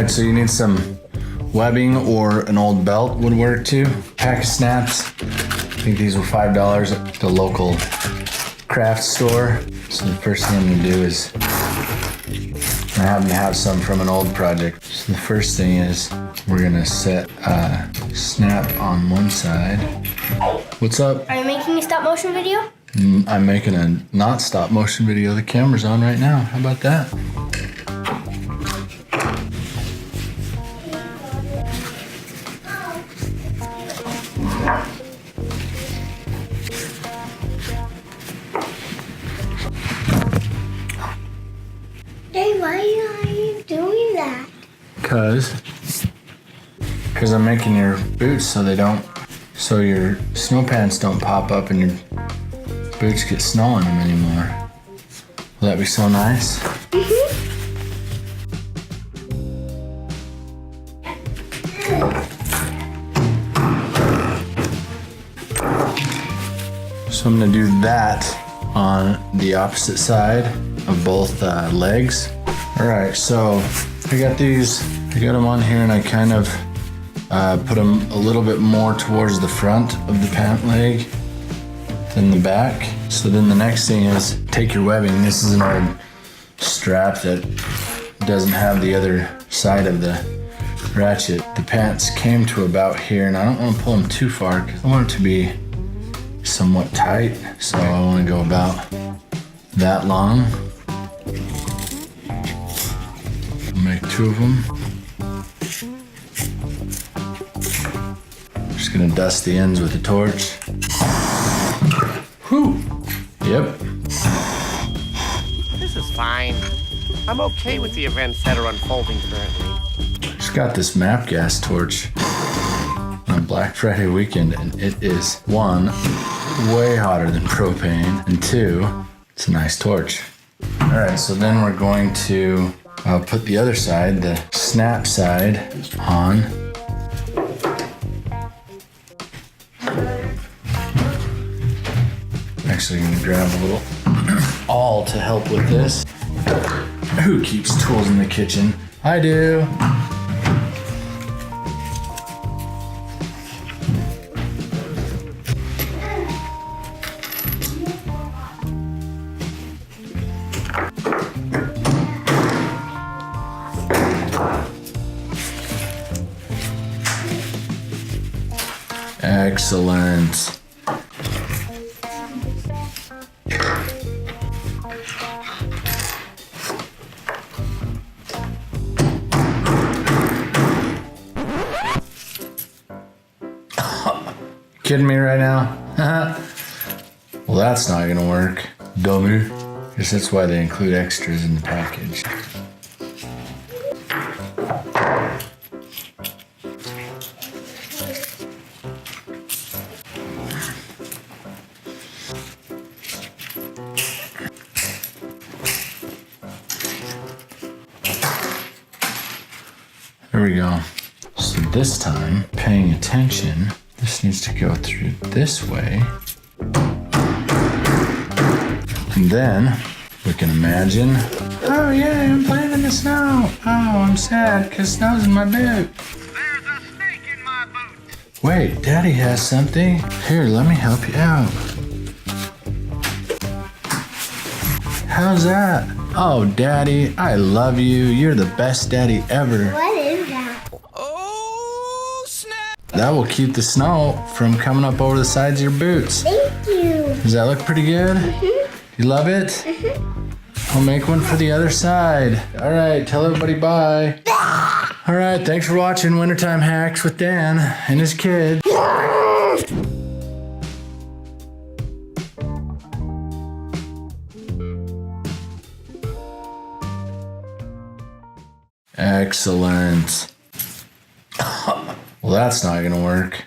right, so you need some webbing or an old belt would work too. Pack of snaps. I think these were $5 at the local craft store. So the first thing I'm gonna do is, I happen to have some from an old project. So the first thing is we're gonna set a snap on one side. What's up? Are you making a stop motion video? I'm making a not stop motion video. The camera's on right now. How about that? Dave, why are you doing that? Cause I'm making your boots so your snow pants don't pop up and your boots get snow in them anymore. Will that be so nice? So I'm gonna do that on the opposite side of both legs. All right, so I got them on here and I kind of put them a little bit more towards the front of the pant leg than the back. So then the next thing is take your webbing. This is an old strap that doesn't have the other side of the ratchet. The pants came to about here and I don't want to pull them too far because I want it to be somewhat tight. So I want to go about that long. I'll make 2 of them. Just gonna dust the ends with a torch. Whew. Yep. This is fine. I'm okay with the events that are unfolding currently. Just got this MAP gas torch on Black Friday weekend, and it is 1, way hotter than propane, and 2, it's a nice torch. All right, so then we're going to put the other side, the snap side, on. Actually, I'm gonna grab a little awl to help with this. Who keeps tools in the kitchen? I do. Excellent. Kidding me right now? Well, that's not gonna work. Dummy. Guess that's why they include extras in the package. There we go. So this time, paying attention, this needs to go through this way. And then we can imagine, oh yeah, I'm playing in the snow. Oh, I'm sad because snow's in my boot. There's a snake in my boot. Wait, Daddy has something. Here, let me help you out. How's that? Oh, Daddy, I love you. You're the best daddy ever. What is that? Oh, snap! That will keep the snow from coming up over the sides of your boots. Thank you. Does that look pretty good? You love it? I'll make one for the other side. All right, tell everybody bye. All right, thanks for watching Wintertime Hacks with Dan and his kid. Excellent. Well, that's not gonna work.